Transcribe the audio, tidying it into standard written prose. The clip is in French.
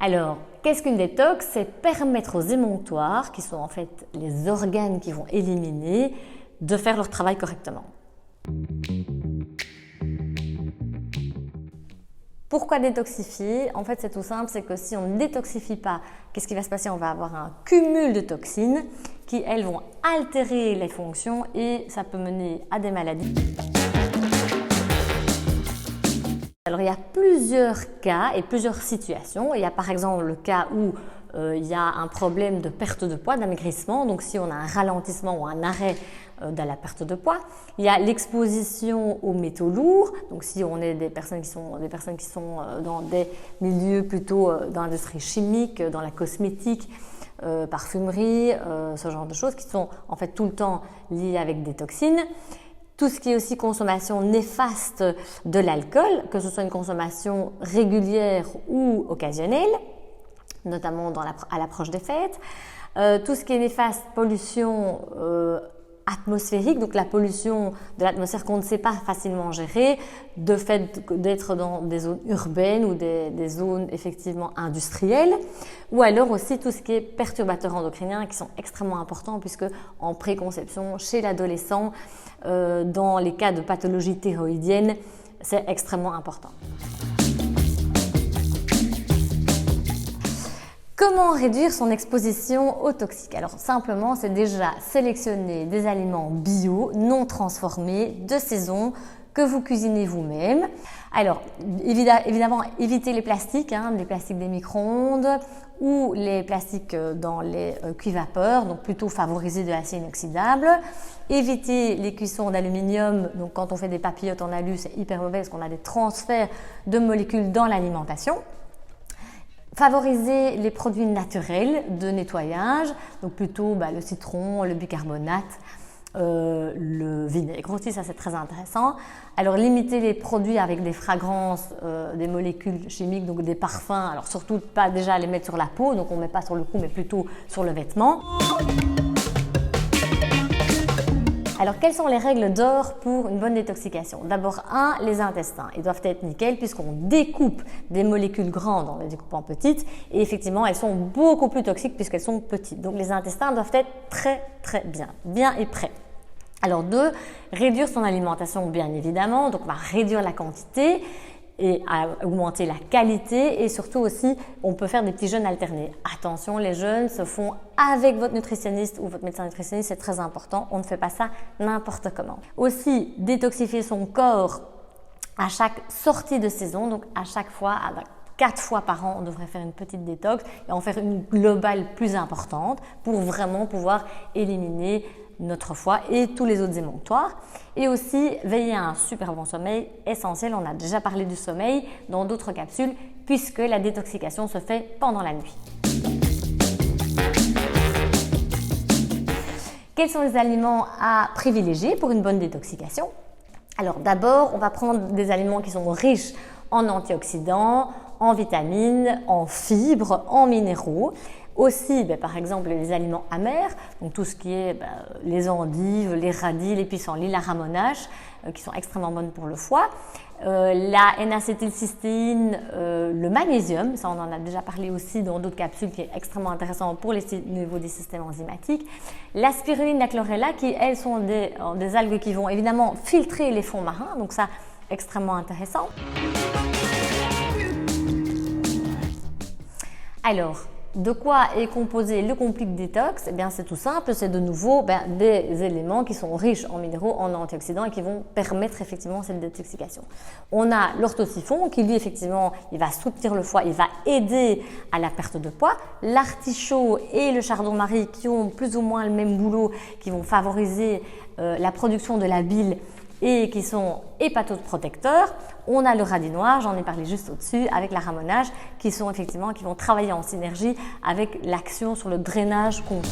Alors, qu'est-ce qu'une détox? C'est permettre aux émonctoires, qui sont en fait les organes qui vont éliminer, de faire leur travail correctement. Pourquoi détoxifier? En fait, c'est tout simple, c'est que si on ne détoxifie pas, qu'est-ce qui va se passer? On va avoir un cumul de toxines qui, elles, vont altérer les fonctions et ça peut mener à des maladies. Alors, il y a plusieurs cas et plusieurs situations. Il y a par exemple le cas où il y a un problème de perte de poids, d'amaigrissement. Donc, si on a un ralentissement ou un arrêt de la perte de poids. Il y a l'exposition aux métaux lourds. Donc, si on est des personnes qui sont dans des milieux plutôt dans l'industrie chimique, dans la cosmétique, parfumerie, ce genre de choses qui sont en fait tout le temps liées avec des toxines. Tout ce qui est aussi consommation néfaste de l'alcool, que ce soit une consommation régulière ou occasionnelle, notamment à l'approche des fêtes. Tout ce qui est néfaste, pollution atmosphérique, donc la pollution de l'atmosphère qu'on ne sait pas facilement gérer, de fait d'être dans des zones urbaines ou des zones effectivement industrielles, ou alors aussi tout ce qui est perturbateurs endocriniens qui sont extrêmement importants puisque en préconception, chez l'adolescent, dans les cas de pathologie thyroïdienne, c'est extrêmement important. Comment réduire son exposition aux toxiques? Alors simplement, c'est déjà sélectionner des aliments bio, non transformés, de saison, que vous cuisinez vous-même. Alors évidemment, évitez les plastiques, les plastiques des micro-ondes ou les plastiques dans les cuits-vapeurs, donc plutôt favoriser de l'acier inoxydable. Évitez les cuissons d'aluminium, donc quand on fait des papillotes en alu, c'est hyper mauvais parce qu'on a des transferts de molécules dans l'alimentation. Favoriser les produits naturels de nettoyage, donc plutôt le citron, le bicarbonate, le vinaigre aussi, ça c'est très intéressant. Alors limiter les produits avec des fragrances, des molécules chimiques, donc des parfums, alors surtout pas déjà les mettre sur la peau, donc on ne met pas sur le cou mais plutôt sur le vêtement. Alors, quelles sont les règles d'or pour une bonne détoxication? D'abord, les intestins. Ils doivent être nickel puisqu'on découpe des molécules grandes en les découpant petites et effectivement, elles sont beaucoup plus toxiques puisqu'elles sont petites. Donc, les intestins doivent être très bien et prêts. Alors, 2, réduire son alimentation bien évidemment. Donc, on va réduire la quantité et à augmenter la qualité et surtout aussi on peut faire des petits jeûnes alternés. Attention, les jeûnes se font avec votre nutritionniste ou votre médecin nutritionniste, c'est très important, on ne fait pas ça n'importe comment. Aussi, détoxifier son corps à chaque sortie de saison, donc à chaque fois, 4 fois par an, on devrait faire une petite détox et en faire une globale plus importante pour vraiment pouvoir éliminer notre foie et tous les autres émonctoires. Et aussi, veiller à un super bon sommeil, essentiel. On a déjà parlé du sommeil dans d'autres capsules puisque la détoxication se fait pendant la nuit. Quels sont les aliments à privilégier pour une bonne détoxication? Alors d'abord, on va prendre des aliments qui sont riches en antioxydants, en vitamines, en fibres, en minéraux. Aussi, par exemple, les aliments amers, donc tout ce qui est les endives, les radis, les pissenlits, la ramonache, qui sont extrêmement bonnes pour le foie. La N-acétylcystéine, le magnésium, ça on en a déjà parlé aussi dans d'autres capsules, qui est extrêmement intéressant pour les niveaux des systèmes enzymatiques. La spiruline, la chlorella, qui elles sont des algues qui vont évidemment filtrer les fonds marins, donc ça extrêmement intéressant. Alors, de quoi est composé le Complete Detox? Eh bien, c'est tout simple, c'est de nouveau des éléments qui sont riches en minéraux, en antioxydants et qui vont permettre effectivement cette détoxication. On a l'orthosiphon qui lui effectivement, il va soutenir le foie, il va aider à la perte de poids. L'artichaut et le chardon-marie qui ont plus ou moins le même boulot, qui vont favoriser la production de la bile et qui sont hépatoprotecteurs. On a le radis noir, j'en ai parlé juste au-dessus, avec la ramonage, qui vont travailler en synergie avec l'action sur le drainage complet.